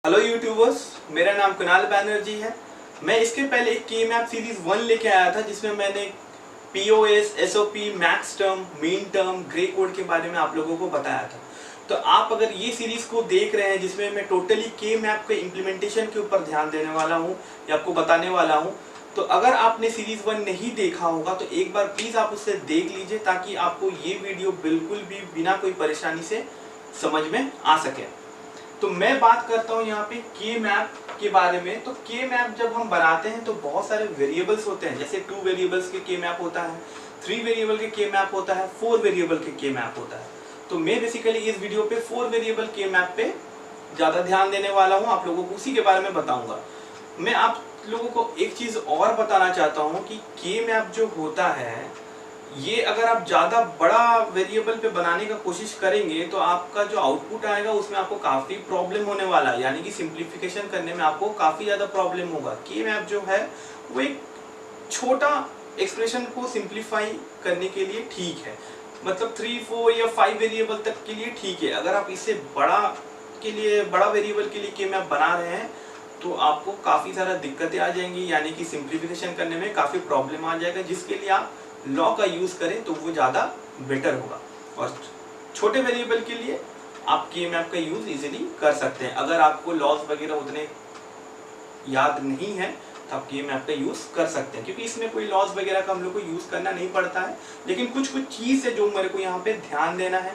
Hello YouTubers, मेरा नाम कुणाल बैनर्जी है। मैं इसके पहले एक के मैप सीरीज 1 लेके आया था जिसमें मैंने POS, SOP, max term, mean term, grey code के बारे में आप लोगों को बताया था। तो आप अगर ये सीरीज को देख रहे हैं जिसमें मैं टोटली के मैप के इम्प्लीमेंटेशन के ऊपर ध्यान देने वाला हूँ या आपको बताने वाला हूँ, तो अगर आपने सीरीज 1 नहीं देखा होगा तो एक बार प्लीज आप उससे देख लीजिए ताकि आपको ये वीडियो बिल्कुल भी बिना कोई परेशानी से समझ में आ सके। तो मैं बात करता हूँ यहाँ पे के मैप के बारे में। तो के मैप जब हम बनाते हैं तो बहुत सारे वेरिएबल्स होते हैं, जैसे 2 वेरिएबल्स के मैप होता है, 3 वेरिएबल के मैप होता है, 4 वेरिएबल के मैप होता है। तो मैं बेसिकली इस वीडियो पे 4 वेरिएबल के मैप पे ज़्यादा ध्यान देने वाला हूँ, आप लोगों को उसी के बारे में बताऊँगा। मैं आप लोगों को एक चीज़ और बताना चाहता हूँ कि के मैप जो होता है ये अगर आप ज़्यादा बड़ा वेरिएबल पे बनाने का कोशिश करेंगे तो आपका जो आउटपुट आएगा उसमें आपको काफ़ी प्रॉब्लम होने वाला है, यानी कि सिंप्लीफिकेशन करने में आपको काफ़ी ज़्यादा प्रॉब्लम होगा। के मैप जो है वो एक छोटा एक्सप्रेशन को सिंप्लीफाई करने के लिए ठीक है, मतलब 3, 4 या 5 वेरिएबल तक के लिए ठीक है। अगर आप इससे बड़ा वेरिएबल के लिए के मैप बना रहे हैं तो आपको काफ़ी सारा दिक्कतें आ जाएंगी, यानी कि सिंप्लीफिकेशन करने में काफ़ी प्रॉब्लम आ जाएगा, जिसके लिए आप लॉ का यूज़ करें तो वो ज़्यादा बेटर होगा। और छोटे वेरिएबल के लिए आप के मैप का यूज़ इजीली कर सकते हैं। अगर आपको लॉज वगैरह उतने याद नहीं है तो आप के मैप का यूज़ कर सकते हैं, क्योंकि इसमें कोई लॉज वगैरह का हम लोग को यूज़ करना नहीं पड़ता है। लेकिन कुछ चीज़ है जो मेरे को यहाँ पे ध्यान देना है,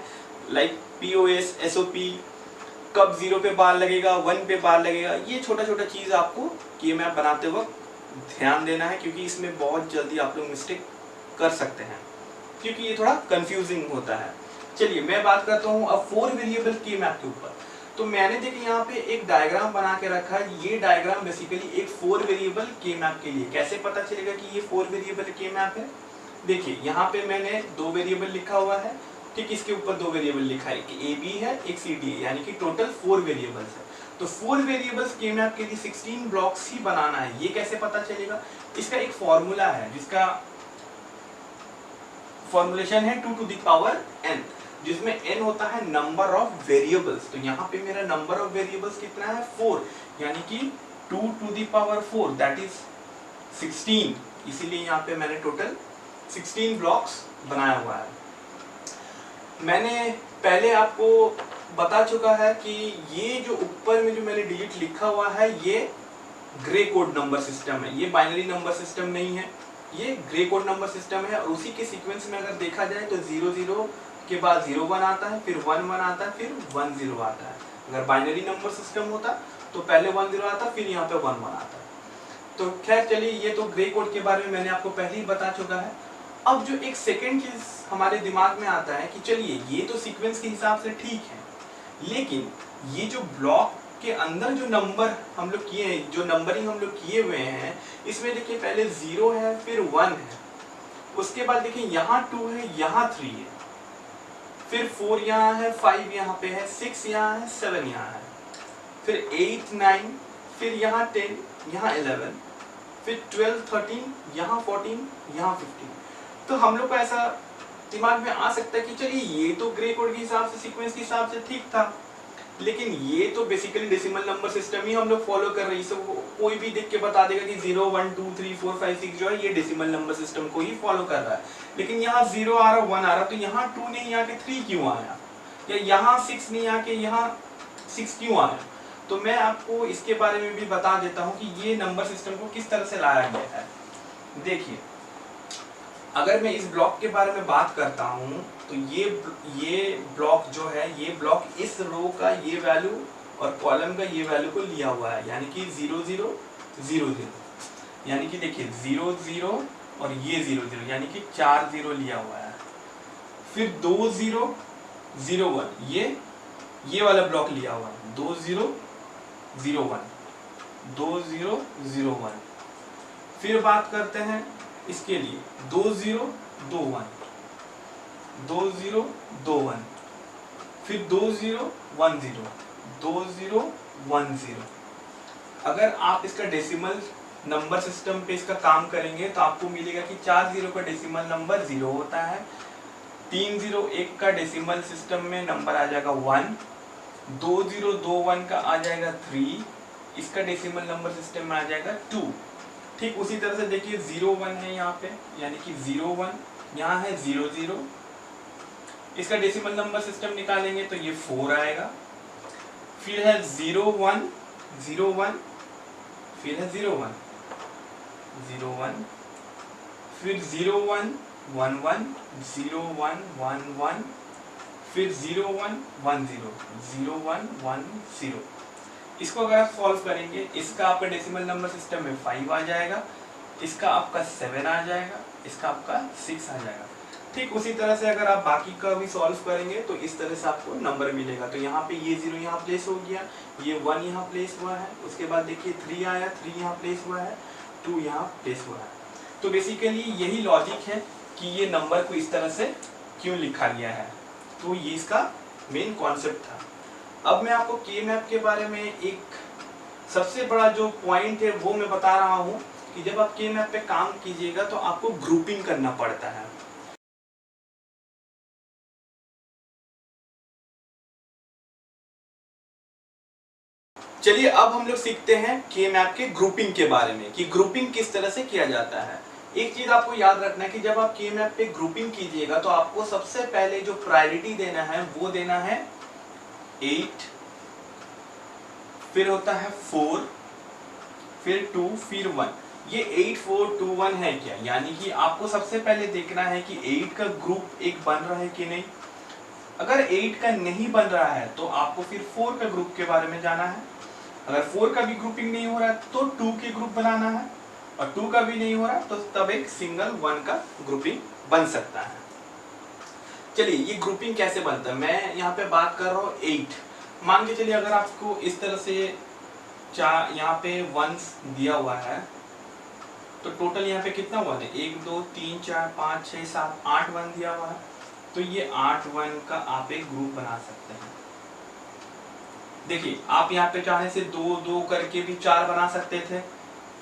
लाइक पीओएस, एसओपी, कब 0 पे बार लगेगा, 1 पे बार लगेगा, ये छोटा चीज़ आपको के मैप बनाते वक्त ध्यान देना है, क्योंकि इसमें बहुत जल्दी आप लोग मिस्टेक कर सकते हैं, क्योंकि ये थोड़ा कंफ्यूजिंग होता है। चलिए मैं बात करता हूँ अब 4 वेरिएबल के मैप के ऊपर। तो मैंने देखिए यहाँ पे एक डायग्राम बना के रखा है। ये डायग्राम बेसिकली एक 4 वेरिएबल के मैप के लिए। कैसे पता चलेगा कि ये 4 वेरिएबल के मैप है? देखिए यहाँ पे मैंने 2 वेरिएबल लिखा हुआ है, ठीक, इसके ऊपर 2 वेरिएबल लिखा है, एक ए बी है, एक सी डी है, यानी कि टोटल 4 वेरिएबल्स है। तो 4 वेरिएबल्स के मैप के लिए 16 ब्लॉक्स ही बनाना है। ये कैसे पता चलेगा? इसका एक फॉर्मूला है जिसका फॉर्मुलेशन है 2 to the power n, जिसमें n होता है नंबर ऑफ वेरिएबल्स। तो यहाँ पे मेरा नंबर ऑफ वेरिएबल्स कितना है? 4, यानी कि 2 to the power 4 that is 16। इसीलिए यहाँ पे मैंने टोटल 16 ब्लॉक्स बनाया हुआ है। मैंने पहले आपको बता चुका है कि ये जो ऊपर में जो मैंने डिजिट लिखा हुआ है ये ग्रे कोड नंबर सिस्टम है, ये बाइनरी नंबर सिस्टम नहीं है, ये ग्रे कोड नंबर सिस्टम है। और उसी के सीक्वेंस में अगर देखा जाए तो 0 0 के बाद 0 1 आता है, फिर 1 1 आता है, फिर 1 0 आता है। अगर बाइनरी नंबर सिस्टम होता तो पहले 1 0 आता, फिर यहाँ पे 1 1 आता। तो खैर चलिए, ये तो ग्रे कोड के बारे में मैंने आपको पहले ही बता चुका है। अब जो एक सेकेंड चीज हमारे दिमाग में आता है कि चलिए ये तो सीक्वेंस के हिसाब से ठीक है, लेकिन ये जो ब्लॉक के अंदर जो नंबर हम लोग किए हैं, जो नंबरिंग हम लोग किए हुए हैं, इसमें देखिए पहले 0 है, फिर 1 है, उसके बाद देखिए यहाँ 2 है, यहाँ 3 है, फिर 4 यहाँ है, 5 यहाँ पे है, 6 यहाँ है, 7 यहाँ है, फिर 8 9, फिर यहाँ 10, यहाँ 11, फिर 12 13, यहाँ 14, यहाँ 15। तो हम लोग को ऐसा दिमाग में आ सकता है कि चलिए ये तो ग्रे कोड के हिसाब से, सीक्वेंस के हिसाब से ठीक था, लेकिन ये तो बेसिकली डेसिमल नंबर सिस्टम ही हम लोग फॉलो कर रहे हैं। इसको कोई भी देख के बता देगा कि 0 1 2 3 4 5 6 जो है ये डेसिमल नंबर सिस्टम को ही फॉलो कर रहा है। लेकिन यहाँ 0 आ रहा, 1 आ रहा, तो यहाँ 2 नहीं आके 3 क्यों आया, या यहाँ 6 नहीं आके यहाँ 6 क्यों आया? तो मैं आपको इसके बारे में भी बता देता हूँ कि ये नंबर सिस्टम को किस तरह से लाया गया है। देखिए, अगर मैं इस ब्लॉक के बारे में बात करता हूँ तो ये ब्लॉक जो है, ये ब्लॉक इस रो का ये वैल्यू और कॉलम का ये वैल्यू को लिया हुआ है, यानी कि 0 0 0 0, यानी कि देखिए 0 0 और ये 0 0, यानी कि 4 0 लिया हुआ है। फिर 2 0 0 1, ये वाला ब्लॉक लिया हुआ है, 2 0 0 1, 2 0 0 1। फिर बात करते हैं इसके लिए 2 0 2 1, 2 0 2 1, फिर 2 0 1 0, 2 0 1 0। अगर आप इसका डेसिमल नंबर सिस्टम पे इसका काम करेंगे तो आपको मिलेगा कि 4 0 का डेसिमल नंबर 0 होता है, 3 0 1 का डेसिमल सिस्टम में नंबर आ जाएगा 1, 2021 का आ जाएगा 3, इसका डेसिमल नंबर सिस्टम में आ जाएगा 2। ठीक उसी तरह से देखिए 01 है यहाँ पे, यानी कि 01, यहाँ है 00, इसका डेसिमल नंबर सिस्टम निकालेंगे तो ये 4 आएगा। फिर है 01, 01, फिर है 01, 01, फिर 01, 11, 01, 11, फिर 01, 10, 01, 10। इसको अगर आप सॉल्व करेंगे, इसका आपका डेसिमल नंबर सिस्टम में 5 आ जाएगा, इसका आपका 7 आ जाएगा, इसका आपका 6 आ जाएगा। ठीक उसी तरह से अगर आप बाकी का भी सॉल्व करेंगे तो इस तरह से आपको नंबर मिलेगा। तो यहाँ पे ये 0 यहाँ प्लेस हो गया, ये 1 यहाँ प्लेस हुआ है, उसके बाद देखिए 3 आया, 3 यहाँ प्लेस हुआ है, 2 यहाँ प्लेस हुआ है। तो बेसिकली यही लॉजिक है कि ये नंबर को इस तरह से क्यों लिखा गया है। तो ये इसका मेन कॉन्सेप्ट था। अब मैं आपको के मैप के बारे में एक सबसे बड़ा जो पॉइंट है वो मैं बता रहा हूँ कि जब आप के मैप पे काम कीजिएगा तो आपको ग्रुपिंग करना पड़ता है। चलिए अब हम लोग सीखते हैं के मैप के ग्रुपिंग के बारे में कि ग्रुपिंग किस तरह से किया जाता है। एक चीज आपको याद रखना है कि जब आप के मैप पे ग्रुपिंग कीजिएगा तो आपको सबसे पहले जो प्रायोरिटी देना है वो देना है 8, फिर होता है 4, फिर 2, फिर 1। ये 8, 4, 2, 1 है क्या, यानी कि आपको सबसे पहले देखना है कि 8 का ग्रुप एक बन रहा है कि नहीं। अगर 8 का नहीं बन रहा है तो आपको फिर 4 का ग्रुप के बारे में जाना है। अगर 4 का भी ग्रुपिंग नहीं हो रहा है तो 2 के ग्रुप बनाना है, और 2 का भी नहीं हो रहा तो तब एक सिंगल 1 का ग्रुपिंग बन सकता है। चलिए ये ग्रुपिंग कैसे बनता है, मैं यहाँ पे बात कर रहा हूँ 8। मान के चलिए अगर आपको इस तरह से यहाँ पे 1 दिया हुआ है तो टोटल यहाँ पे कितना 1 है, 1, 2, 3, 4, 5, 6, 7, 8 1 दिया हुआ है। तो ये 8 1 का आप एक ग्रुप बना सकते हैं। देखिए आप यहाँ पे चाहने से 2 2 करके भी 4 बना सकते थे,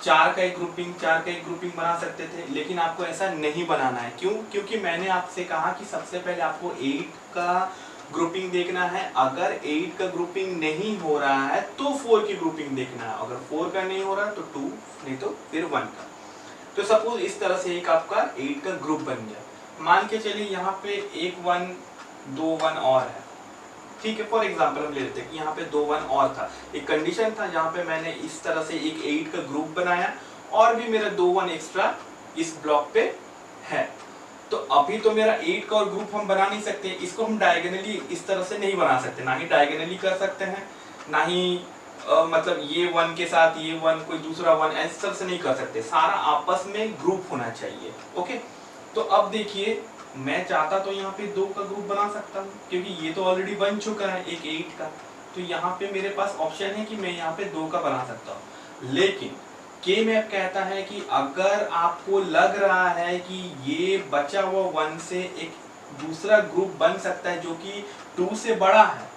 4 का एक ग्रुपिंग बना सकते थे, लेकिन आपको ऐसा नहीं बनाना है। क्यों? क्योंकि मैंने आपसे कहा कि सबसे पहले आपको 8 का ग्रुपिंग देखना है। अगर 8 का ग्रुपिंग नहीं हो रहा है तो 4 की ग्रुपिंग देखना है, अगर 4 का नहीं हो रहा तो 2, नहीं तो फिर 1 का। तो सपोज इस तरह से एक आपका 8 का ग्रुप बन गया। मान के चलिए यहाँ पे एक 1, 2 1 और है, ठीक है। फॉर एग्जाम्पल हम ले लेते हैं कि यहाँ पे 2 1 और था, एक कंडीशन था जहाँ पे मैंने इस तरह से एक 8 का ग्रुप बनाया और भी मेरा 2 1 एक्स्ट्रा इस ब्लॉक पे है। तो अभी तो मेरा 8 का और ग्रुप हम बना नहीं सकते, इसको हम डायगोनली इस तरह से नहीं बना सकते, ना ही डायगोनली कर सकते हैं, ना ही मतलब ये 1 के साथ ये 1 कोई दूसरा 1 इस तरह से नहीं कर सकते। सारा आपस में ग्रुप होना चाहिए। ओके, तो अब देखिए मैं चाहता तो यहाँ पे 2 का ग्रुप बना सकता हूँ क्योंकि ये तो ऑलरेडी बन चुका है एक 8 का। तो यहाँ पे मेरे पास ऑप्शन है कि मैं यहाँ पे 2 का बना सकता हूँ। लेकिन के मैप कहता है कि अगर आपको लग रहा है कि ये बचा हुआ 1 से एक दूसरा ग्रुप बन सकता है जो कि 2 से बड़ा है,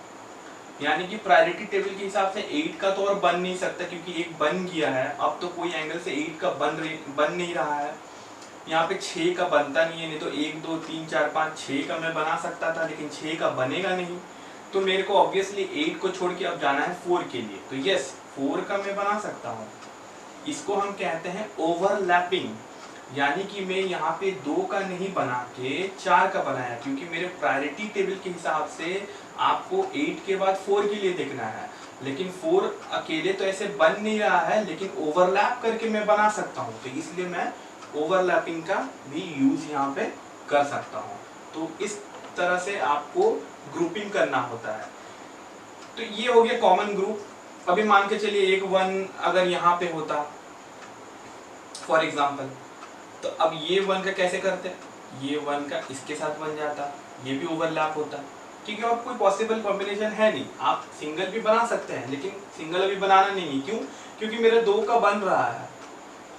यानी कि प्रायोरिटी टेबल के हिसाब से 8 का तो और बन नहीं सकता क्योंकि एक बन गया है, अब तो कोई एंगल से 8 का बन नहीं रहा है। यहाँ पे 6 का बनता नहीं है, नहीं तो 1 2 3 4 5 6 का मैं बना सकता था, लेकिन 6 का बनेगा नहीं। तो मेरे को ऑब्वियसली 8 को छोड़ के अब जाना है 4 के लिए। तो यस 4 का मैं बना सकता हूँ। इसको हम कहते हैं ओवरलैपिंग, यानी कि मैं यहाँ पे 2 का नहीं बना के 4 का बनाया क्योंकि मेरे प्रायोरिटी टेबल के हिसाब से आपको 8 के बाद 4 के लिए देखना है, लेकिन 4 अकेले तो ऐसे बन नहीं रहा है, लेकिन ओवरलैप करके मैं बना सकता हूँ। तो इसलिए मैं ओवरलैपिंग का भी यूज यहाँ पे कर सकता हूँ। तो इस तरह से आपको ग्रुपिंग करना होता है। तो ये हो गया कॉमन ग्रुप। अभी मान के चलिए एक 1 अगर यहाँ पे होता फॉर एग्जांपल, तो अब ये 1 का कैसे करते, ये 1 का इसके साथ बन जाता, ये भी ओवरलैप होता, क्योंकि अब कोई पॉसिबल कॉम्बिनेशन है नहीं। आप सिंगल भी बना सकते हैं लेकिन सिंगल अभी बनाना नहीं है। क्यों? क्योंकि मेरा 2 का बन रहा है,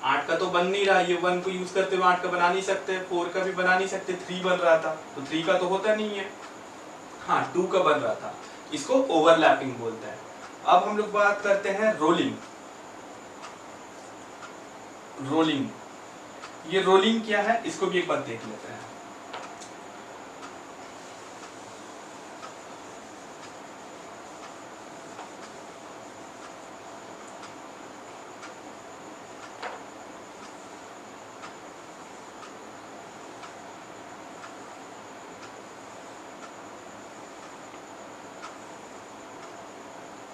8 का तो बन नहीं रहा। ये 1 को यूज करते हुए 8 का बना नहीं सकते, 4 का भी बना नहीं सकते, 3 बन रहा था तो 3 का तो होता नहीं है। हाँ 2 का बन रहा था, इसको ओवरलैपिंग बोलते हैं। अब हम लोग बात करते हैं रोलिंग। ये रोलिंग क्या है इसको भी एक बार देख लेते हैं।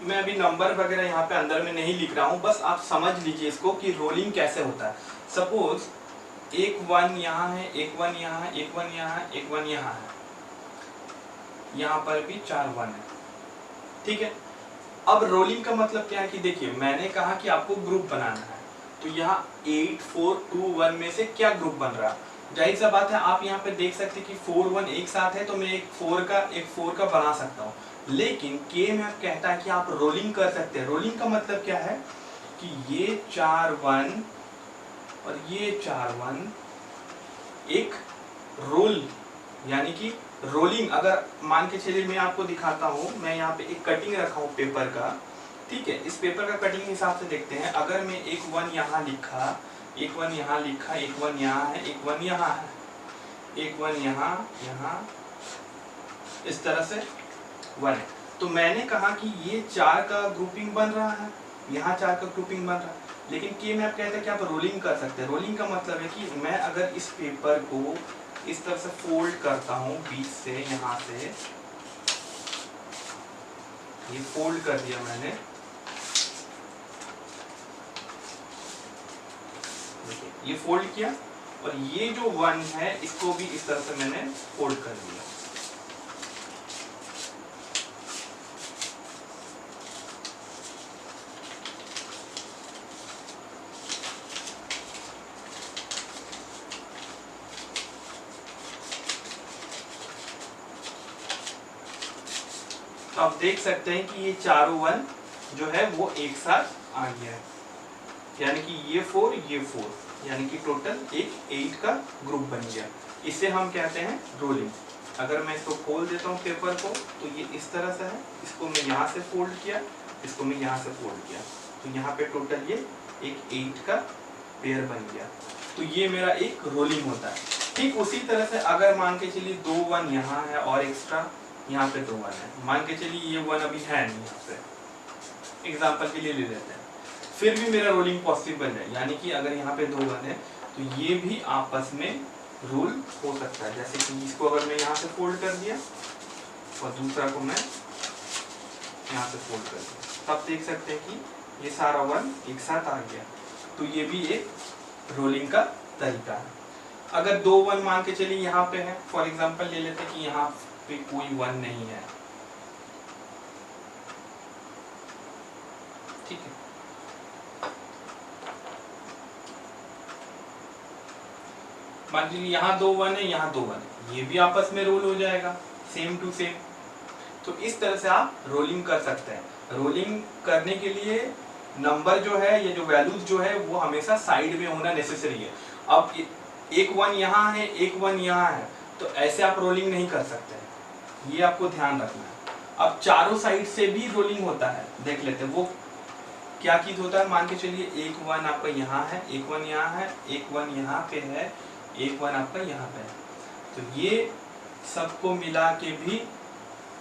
मैं अभी नंबर वगैरह यहाँ पे अंदर में नहीं लिख रहा हूँ, बस आप समझ लीजिए इसको कि रोलिंग कैसे होता है। सपोज एक 1 यहाँ है, एक 1 यहाँ है, एक 1 यहाँ है, एक 1 यहाँ है, यहाँ पर भी 4 1 है, ठीक है। अब रोलिंग का मतलब क्या है कि देखिए मैंने कहा कि आपको ग्रुप बनाना है, तो यहाँ 8 4 2 1 में से क्या ग्रुप बन रहा है। जाहिर सा बात है आप यहाँ पे देख सकते हैं कि 4 1 एक साथ है, तो मैं एक 4 का बना सकता हूँ। लेकिन के मैप कहता है कि आप रोलिंग कर सकते हैं। रोलिंग का मतलब क्या है कि ये 4 1 और ये 4 1 एक रोल, यानी कि रोलिंग। अगर मान के चलिए मैं आपको दिखाता हूँ, मैं यहाँ पे एक कटिंग रखा हूँ पेपर का, ठीक है। इस पेपर का कटिंग हिसाब से देखते हैं। अगर मैं एक 1 यहाँ लिखा, एक 1 यहाँ लिखा, एक 1 यहाँ है, एक 1 यहाँ है, एक 1 यहाँ, यहाँ इस तरह से 1 है, तो मैंने कहा कि ये 4 का ग्रुपिंग बन रहा है, यहाँ 4 का ग्रुपिंग बन रहा है। लेकिन के मैप कहता है कि आप रोलिंग कर सकते हैं। रोलिंग का मतलब है कि मैं अगर इस पेपर को इस तरह से फोल्ड करता हूँ बीच से, यहाँ से ये फोल्ड कर दिया मैंने, ये फोल्ड किया, और ये जो 1 है इसको भी इस तरह से मैंने फोल्ड कर दिया। तो आप देख सकते हैं कि ये चारों 1 जो है वो एक साथ आ गया है, यानी कि ये 4 ये 4, यानी कि टोटल एक 8 का ग्रुप बन गया। इसे हम कहते हैं रोलिंग। अगर मैं इसको खोल देता हूँ पेपर को, तो ये इस तरह से है, इसको मैं यहाँ से फोल्ड किया, इसको मैं यहाँ से फोल्ड किया, तो यहाँ पे टोटल ये एक 8 का पेयर बन गया। तो ये मेरा एक रोलिंग होता है। ठीक उसी तरह से अगर मान के चलिए 2 1 यहाँ है और एक्स्ट्रा यहाँ पे 2 1 है, मान के चलिए ये 1 अभी है नहीं, यहाँ पे एग्जाम्पल के लिए ले लेते हैं, फिर भी मेरा रोलिंग पॉसिबल है। यानी कि अगर यहाँ पे 2 1 है तो ये भी आपस में रूल हो सकता है। जैसे कि इसको अगर मैं यहाँ से फोल्ड कर दिया और दूसरा को मैं यहाँ से फोल्ड कर दिया, तब देख सकते हैं कि ये सारा 1 एक साथ आ गया। तो ये भी एक रोलिंग का तरीका है। अगर 2 1 मान के चलिए यहाँ पे है, फॉर एग्जाम्पल ले लेते हैं कि यहाँ पे कोई 1 नहीं है, ठीक है। मान लीजिए यहाँ 2 1 है, यहाँ 2 1 है, ये भी आपस में रोल हो जाएगा सेम टू सेम। तो इस तरह से आप रोलिंग कर सकते हैं। रोलिंग करने के लिए नंबर जो है, ये जो वैल्यूज जो है वो हमेशा साइड में होना नेसेसरी है। अब एक 1 यहाँ है, एक 1 यहाँ है, तो ऐसे आप रोलिंग नहीं कर सकते, ये आपको ध्यान रखना है। अब चारों साइड से भी रोलिंग होता है, देख लेते हैं वो क्या चीज होता है। मान के चलिए एक 1 आपका यहाँ है, एक 1 यहाँ है, एक 1 यहाँ पे है, एक 1 आपका यहाँ पे है, तो ये सबको मिला के भी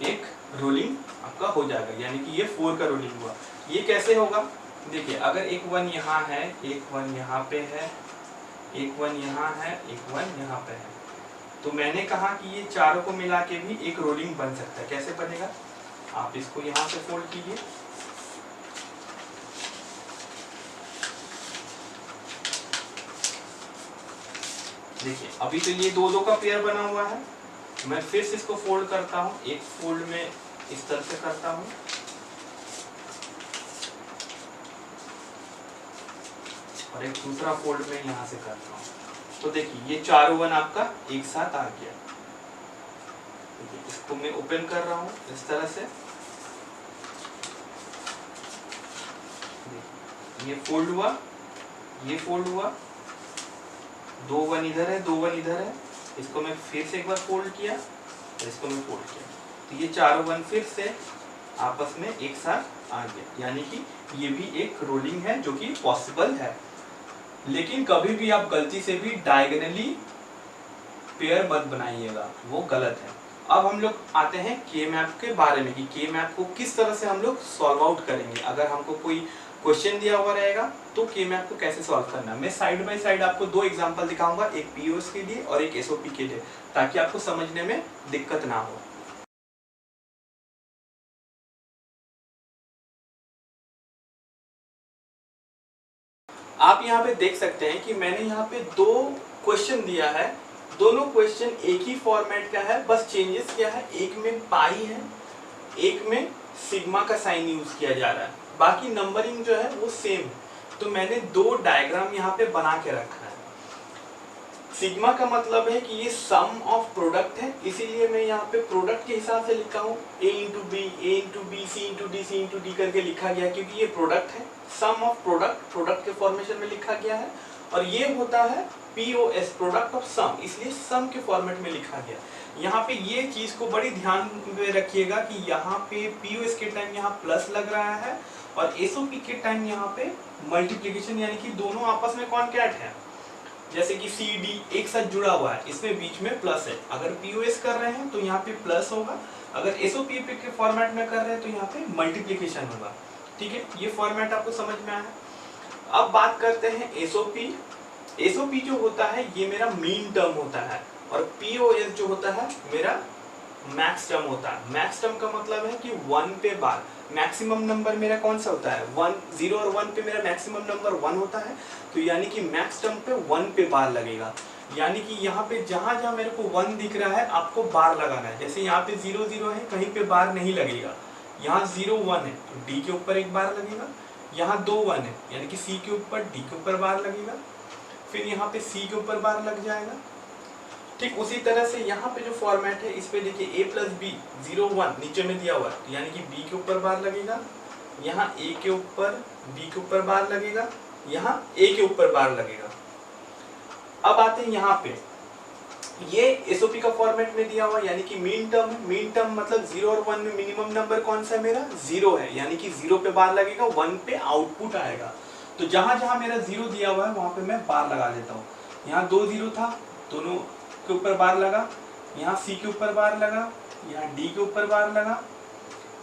एक रोलिंग आपका हो जाएगा, यानी कि ये 4 का रोलिंग हुआ। ये कैसे होगा, देखिए अगर एक 1 यहाँ है, एक 1 यहाँ पे है, एक 1 यहाँ है, एक 1 यहाँ पे है, तो मैंने कहा कि ये चारों को मिला के भी एक रोलिंग बन सकता है। कैसे बनेगा, आप इसको यहाँ से फोल्ड कीजिए, देखिए अभी तो ये 2 2 का पेयर बना हुआ है। मैं फिर से इसको फोल्ड करता हूँ, एक फोल्ड में इस तरह से करता हूँ, और एक दूसरा फोल्ड में यहाँ से करता हूँ, तो देखिए ये चारों 1 आपका एक साथ आ गया। इसको मैं ओपन कर रहा हूँ इस तरह से, ये फोल्ड हुआ, ये फोल्ड हुआ, 2 1 इधर है, 2 1 इधर है, इसको मैं फिर से एक बार फोल्ड किया, और इसको मैं फोल्ड किया, तो ये चारों 1 फिर से आपस में एक साथ आ गया। यानी कि ये भी एक रोलिंग है जो कि पॉसिबल है। लेकिन कभी भी आप गलती से भी डायगोनली पेयर मत बनाइएगा, वो गलत है। अब हम लोग आते हैं के मैप के बारे में कि के मैप को किस तरह से हम लोग सॉल्व आउट करेंगे। अगर हमको कोई क्वेश्चन दिया हुआ रहेगा तो के मैप को कैसे सॉल्व करना है, मैं साइड बाय साइड आपको 2 एग्जांपल दिखाऊंगा, एक पीओएस के लिए और एक एसओपी के लिए, ताकि आपको समझने में दिक्कत ना हो। आप यहाँ पे देख सकते हैं कि मैंने यहाँ पे 2 क्वेश्चन दिया है, दोनों क्वेश्चन एक ही फॉर्मेट का है, बस चेंजेस क्या है, एक में पाई है, एक में सिग्मा का साइन यूज किया जा रहा है, बाकी नंबरिंग जो है वो सेम है। तो मैंने 2 डायग्राम यहाँ पे बना के रखा है। सिग्मा का मतलब है कि ये सम ऑफ प्रोडक्ट है, इसीलिए मैं यहाँ पे प्रोडक्ट के हिसाब से लिखा हूँ, a into B, A into B, C into D, C into D करके लिखा गया, क्योंकि ये प्रोडक्ट है। सम ऑफ प्रोडक्ट, प्रोडक्ट के फॉर्मेशन में लिखा गया है, और ये होता है POS, प्रोडक्ट ऑफ सम, इसलिए सम के फॉर्मेट में लिखा गया। यहाँ पे ये चीज को बड़ी ध्यान में रखिएगा कि यहाँ पे POS के टाइम यहाँ प्लस लग रहा है, और SOP के टाइम यहाँ पे मल्टीप्लीकेशन, यानी कि दोनों आपस में कॉन्कैट है। जैसे कि CD एक साथ जुड़ा हुआ है, इसमें बीच में प्लस है, अगर POS कर रहे हैं तो यहाँ पे प्लस होगा, अगर SOP के फॉर्मेट में कर रहे हैं तो यहाँ पे मल्टीप्लीकेशन होगा। ठीक है, ये फॉर्मेट आपको समझ में आया। अब बात करते हैं SOP। SOP जो होता है ये मेरा मीन टर्म होता है, और POS जो होता है मेरा मैक्स टर्म होता है। मैक्स टर्म का मतलब है कि 1 पे बार, मैक्सिमम नंबर मेरा कौन सा होता है, 1, 0 और 1 पे मेरा मैक्सिमम नंबर 1 होता है, तो यानी कि मैक्स टर्म पे 1 पे बार लगेगा। यानी कि यहाँ पे जहाँ जहाँ मेरे को 1 दिख रहा है आपको बार लगाना है। जैसे यहाँ पे 0 0 है, कहीं पे बार नहीं लगेगा। यहाँ 0 1 है तो D के ऊपर एक बार लगेगा, यहाँ 2 1 है यानी कि C के ऊपर D के ऊपर बार लगेगा, फिर यहाँ पे C के ऊपर बार लग जाएगा। ठीक उसी तरह से यहाँ पे जो फॉर्मेट है इस पे देखिए A प्लस बी 0 1 नीचे में दिया हुआ है, यानी कि B के ऊपर बार लगेगा, यहाँ A के ऊपर B के ऊपर बार लगेगा, यहाँ A के ऊपर बार लगेगा। अब आते हैं यहाँ पे, ये SOP का फॉर्मेट में दिया हुआ, यानी कि मीन टर्म है। मीन टर्म मतलब 0 और 1 में मिनिमम नंबर कौन सा है मेरा, 0 है, यानी कि 0 पे बार लगेगा, 1 पे आउटपुट आएगा। तो जहां जहां मेरा 0 दिया हुआ है वहां पे मैं बार लगा देता हूँ। यहाँ 2 0 था, दोनों के ऊपर बार लगा, यहाँ C के ऊपर बार लगा, यहाँ D के ऊपर बार लगा,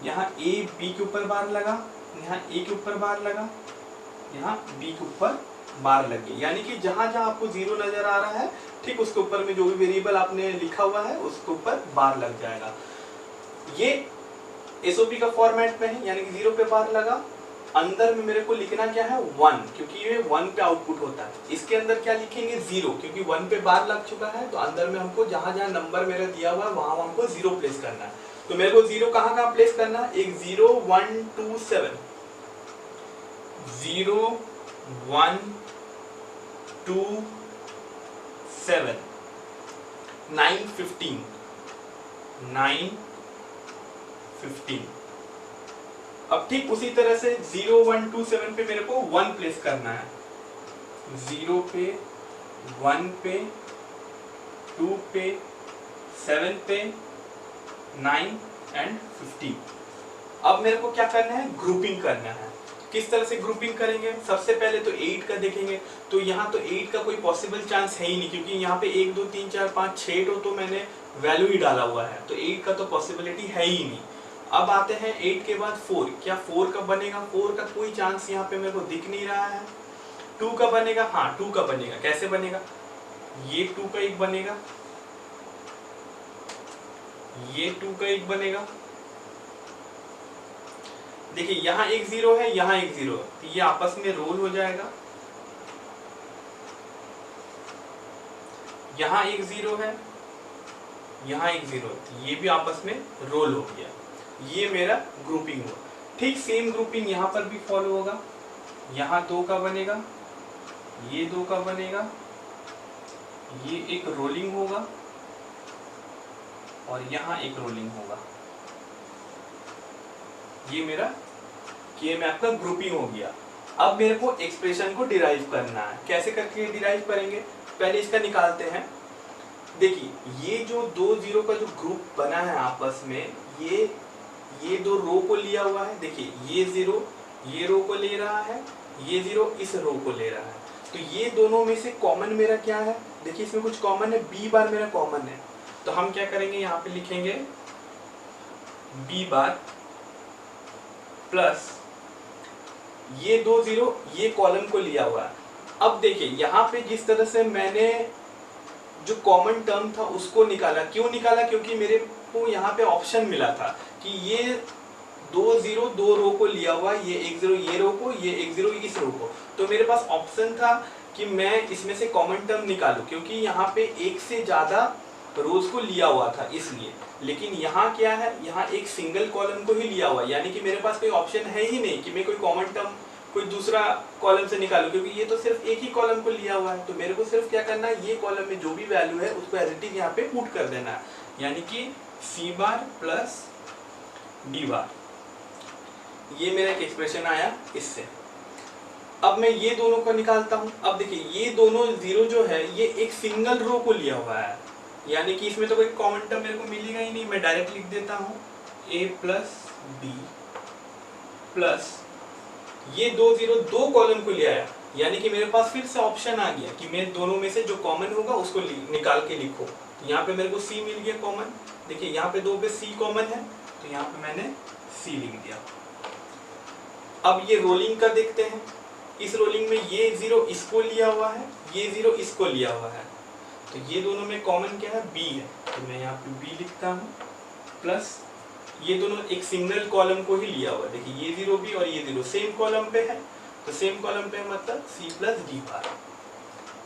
यहाँ A B के ऊपर बार लगा, यहाँ A के ऊपर बार लगा, यहाँ B के ऊपर बार लग गई। यानी कि जहां जहां आपको 0 नजर आ रहा है, ठीक उसके ऊपर में जो भी वेरिएबल आपने लिखा हुआ है उसके ऊपर बार लग जाएगा। ये SOP का फॉर्मेट में है, यानी कि 0 पे बार लगा, अंदर में मेरे को लिखना क्या है 1, क्योंकि ये 1 पे आउटपुट होता है। इसके अंदर क्या लिखेंगे 0, क्योंकि 1 पे बार लग चुका है, तो अंदर में हमको जहां जहां नंबर मेरा दिया हुआ है वहां हमको 0 प्लेस करना है। तो मेरे को 0 कहां कहां प्लेस करना है, एक 0 1 2 7, 0 1 2 7, 9 15, 9 15। अब ठीक उसी तरह से 0 1 2 7 पे मेरे को 1 प्लेस करना है, 0 पे 1 पे 2 पे 7 पे 9 एंड 15। अब मेरे को क्या करना है, ग्रुपिंग करना है। किस तरह से ग्रुपिंग करेंगे, सबसे पहले तो 8 का देखेंगे। तो यहाँ तो 8 का कोई पॉसिबल चांस है ही नहीं, क्योंकि यहाँ पे 1 2 3 4 5 6 तो मैंने वैल्यू ही डाला हुआ है, तो 8 का तो पॉसिबिलिटी है ही नहीं। अब आते हैं 8 के बाद 4, क्या 4 का बनेगा, 4 का कोई चांस यहाँ पे मेरे को दिख नहीं रहा है। 2 का बनेगा, हाँ 2 का बनेगा, कैसे बनेगा, ये 2 का एक बनेगा, ये 2 का एक बनेगा। देखिए यहाँ एक 0 है, यहाँ एक 0 है, तो ये आपस में रोल हो जाएगा। यहाँ एक 0 है, यहाँ एक 0 है, तो ये भी आपस में रोल हो गया। ये मेरा ग्रुपिंग हुआ। ठीक सेम ग्रुपिंग यहाँ पर भी फॉलो होगा। यहाँ 2 का बनेगा, ये 2 का बनेगा, ये एक रोलिंग होगा, और यहाँ एक रोलिंग होगा। ये मेरा मैप का ग्रुपिंग हो गया। अब मेरे को एक्सप्रेशन को डिराइव करना है। कैसे करके डिराइव करेंगे, पहले इसका निकालते हैं। देखिए ये जो 2 0 का जो ग्रुप बना है आपस में, ये 2 रो को लिया हुआ है। देखिए ये 0 ये रो को ले रहा है, ये 0 इस रो को ले रहा है। तो ये दोनों में से कॉमन मेरा क्या है, देखिए इसमें कुछ कॉमन है, B बार मेरा कॉमन है। तो हम क्या करेंगे, यहाँ पे लिखेंगे B बार प्लस ये 2 0 ये कॉलम को लिया हुआ है। अब देखिए यहाँ पे जिस तरह से मैंने जो कॉमन टर्म था उसको निकाला, क्यों निकाला, क्योंकि मेरे को यहाँ पे ऑप्शन मिला था कि ये दो जीरो दो रो को लिया हुआ, ये एक जीरो ये रो को, ये एक जीरो इस रो को। तो मेरे पास ऑप्शन था कि मैं इसमें से कॉमन टर्म निकालूं, क्योंकि यहाँ पे एक से ज्यादा रोज को लिया हुआ था इसलिए। लेकिन यहाँ क्या है, यहाँ एक सिंगल कॉलम को ही लिया हुआ है, यानी कि मेरे पास कोई ऑप्शन है ही नहीं कि मैं कोई कॉमन टर्म कोई दूसरा कॉलम से निकालूं, क्योंकि ये तो सिर्फ एक ही कॉलम को लिया हुआ है। तो मेरे को सिर्फ क्या करना है, ये कॉलम में जो भी वैल्यू है उसको एज इट इज यहाँ पे पुट कर देना है, यानी कि सी बार प्लस डी बार। ये मेरा एक एक्सप्रेशन आया इससे। अब मैं ये दोनों को निकालता हूं। अब देखिए ये दोनों जीरो जो है ये एक सिंगल रो को लिया हुआ है, यानी कि इसमें तो कोई कॉमन टर्म मेरे को मिलेगा ही नहीं। मैं डायरेक्ट लिख देता हूं a प्लस बी प्लस ये दो जीरो दो कॉलम को ले आया, यानी कि मेरे पास फिर से ऑप्शन आ गया कि मैं दोनों में से जो कॉमन होगा उसको निकाल के लिखो। यहाँ पे मेरे को c मिल गया कॉमन। देखिए यहाँ पे दो पे c कॉमन है, तो यहाँ पे मैंने c लिख दिया। अब ये रोलिंग का देखते हैं। इस रोलिंग में ये जीरो इसको लिया हुआ है, ये जीरो इसको लिया हुआ है, तो ये दोनों में कॉमन क्या है, b है, तो मैं यहाँ पे b लिखता हूँ प्लस ये दोनों एक सिंगल कॉलम को ही लिया हुआ है। देखिए ये जीरो भी और ये जीरो सेम कॉलम पे है, तो सेम कॉलम पे मतलब c प्लस डी बार,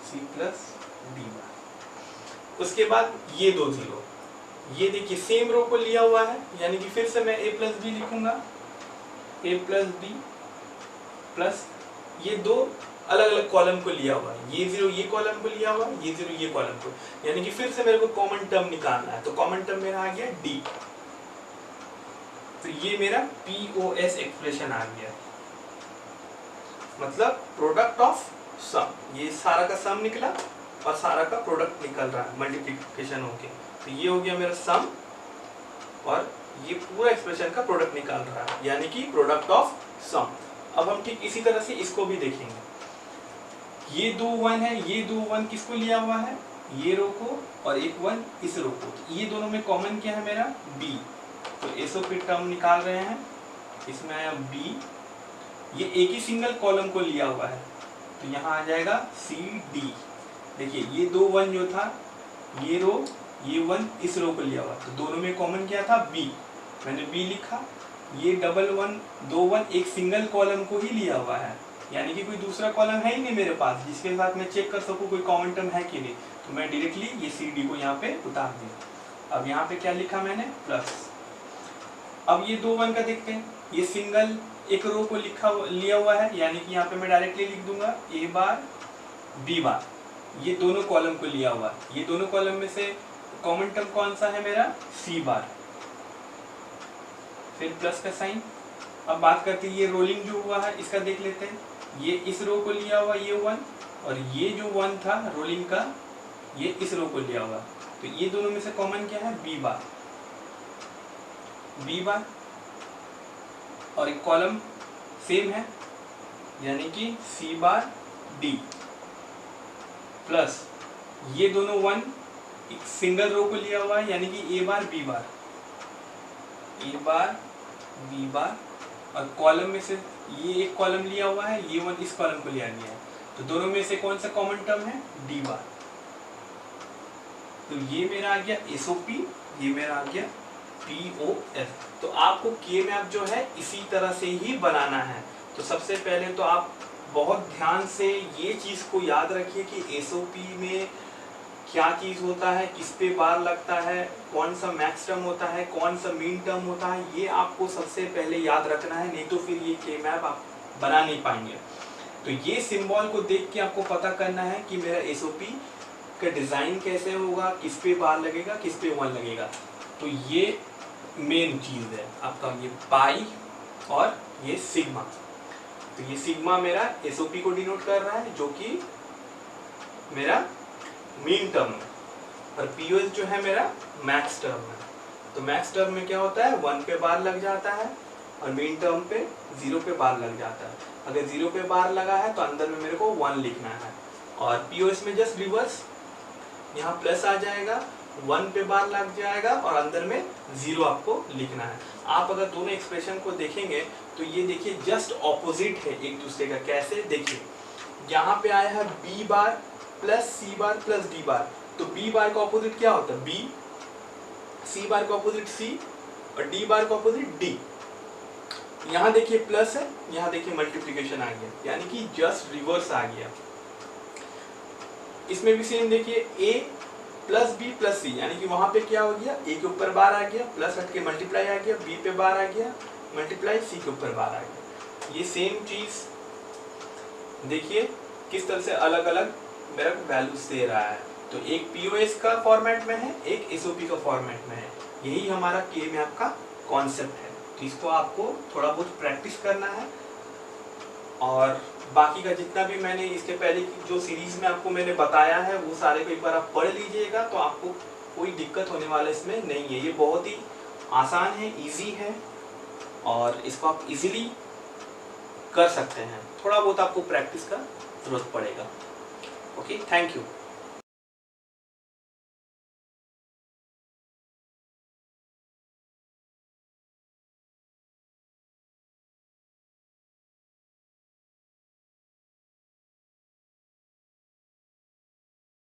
c प्लस डी बार। उसके बाद ये दो जीरो, ये देखिए सेम रो को लिया हुआ है, यानी कि फिर से मैं a प्लस बी लिखूंगा, a प्लस बी प्लस ये दो अलग अलग कॉलम को लिया हुआ है, ये जीरो ये कॉलम को लिया हुआ है, ये जीरो ये कॉलम को, यानी कि फिर से मेरे को कॉमन टर्म निकालना है। तो कॉमन टर्म मेरा आ गया d। तो ये मेरा POS एक्सप्रेशन आ गया, मतलब प्रोडक्ट ऑफ सम। ये सारा का सम निकला और सारा का प्रोडक्ट निकल रहा है मल्टीप्लिकेशन होके। तो ये हो गया मेरा सम और ये पूरा एक्सप्रेशन का प्रोडक्ट निकाल रहा है, यानी कि प्रोडक्ट ऑफ सम। अब हम ठीक इसी तरह से इसको भी देखेंगे। ये दो वन है, ये दो वन किसको लिया हुआ है, ये रो को, और एक वन इस रो को। तो ये दोनों में कॉमन क्या है मेरा, b। तो एसओपी टर्म निकाल रहे हैं, इसमें आया b। ये एक ही सिंगल कॉलम को लिया हुआ है, तो यहाँ आ जाएगा CD। देखिए ये दो वन जो था, ये रो ये वन इस रो को लिया हुआ, तो दोनों में कॉमन क्या था, b। मैंने b लिखा। ये डबल वन दो वन एक सिंगल कॉलम को ही लिया हुआ है, यानी कि कोई दूसरा कॉलम है ही नहीं मेरे पास जिसके साथ मैं चेक कर सकूं कोई कॉमन टर्म है कि नहीं। तो मैं डायरेक्टली ये CD को यहाँ पे उतार दिया। अब यहाँ पे क्या लिखा मैंने, प्लस। अब ये दो वन का देखते हैं। ये सिंगल एक रो को लिया हुआ है, यानी कि यहाँ पे मैं डायरेक्टली लिख दूंगा a बार b बार। ये दोनों कॉलम को लिया हुआ है, ये दोनों कॉलम में से कॉमन टर्म कौन सा है मेरा, c बार, फिर प्लस का साइन। अब बात करते हैं ये रोलिंग जो हुआ है इसका देख लेते हैं। ये इस रो को लिया हुआ ये वन, और ये जो वन था रोलिंग का ये इस रो को लिया हुआ, तो ये दोनों में से कॉमन क्या है, b बार, b बार, और एक कॉलम सेम है यानी कि c बार d प्लस ये दोनों वन एक सिंगल रो को लिया हुआ है, यानी कि a bar b bar, a bar b बार, और कॉलम में से ये एक कॉलम लिया हुआ है, ये वन इस कॉलम को लिया गया है, तो दोनों में से कौन सा कॉमन टर्म है, d बार। तो ये मेरा आ गया SOP, ये मेरा आ गया POS। तो आपको के मैप जो है इसी तरह से ही बनाना है। तो सबसे पहले तो आप बहुत ध्यान से ये चीज को याद रखिए कि SOP में क्या चीज होता है, किस पे बार लगता है, कौन सा मैक्स टर्म होता है, कौन सा मीन टर्म होता है, ये आपको सबसे पहले याद रखना है, नहीं तो फिर ये के मैप आप बना नहीं पाएंगे। तो ये सिंबल को देख के आपको पता करना है कि मेरा SOP का डिजाइन कैसे होगा, किस पे बार लगेगा, किस पे वन लगेगा। तो ये मेन चीज है आपका, ये पाई और ये सिग्मा। तो ये सिग्मा मेरा SOP को डिनोट कर रहा है, जो कि मेरा मीन टर्म है, और POS जो है मेरा मैक्स टर्म है। तो मैक्स टर्म में क्या होता है, 1 पे बार लग जाता है, और मीन टर्म पे 0 पे बार लग जाता है। अगर 0 पे बार लगा है तो अंदर में मेरे को 1 लिखना है, और POS में जस्ट रिवर्स, यहाँ प्लस आ जाएगा, 1 पे बार लग जाएगा और अंदर में 0 आपको लिखना है। आप अगर दोनों एक्सप्रेशन को देखेंगे तो ये देखिए जस्ट ऑपोजिट है एक दूसरे का। कैसे, देखिए यहाँ पे आया है b बार प्लस c बार प्लस d बार, तो b बार का ऑपोजिट क्या होता है, b, c बार का ऑपोजिट c, और d बार का ऑपोजिट d। यहाँ देखिए प्लस है, यहाँ देखिए मल्टीप्लिकेशन आ गया, यानी कि जस्ट रिवर्स आ गया। इसमें भी सेम देखिए a प्लस बी प्लस सी, यानी कि वहां पे क्या हो गया, a के ऊपर बार आ गया, प्लस हट के मल्टीप्लाई आ गया, b पे बार आ गया, मल्टीप्लाई सी के ऊपर बार आ गया। ये सेम चीज देखिए किस तरह से अलग अलग मेरा वैल्यूज दे रहा है। तो एक पीओएस का फॉर्मेट में है, एक एसओपी का फॉर्मेट में है। यही हमारा के मैप का कॉन्सेप्ट है। तो इसको आपको थोड़ा बहुत प्रैक्टिस करना है, और बाकी का जितना भी मैंने इसके पहले की जो सीरीज में आपको मैंने बताया है वो सारे को एक बार आप पढ़ लीजिएगा, तो आपको कोई दिक्कत होने वाला इसमें नहीं है। ये बहुत ही आसान है, इजी है, और इसको आप इजीली कर सकते हैं। थोड़ा बहुत आपको प्रैक्टिस का जरूरत पड़ेगा। Okay, thank you.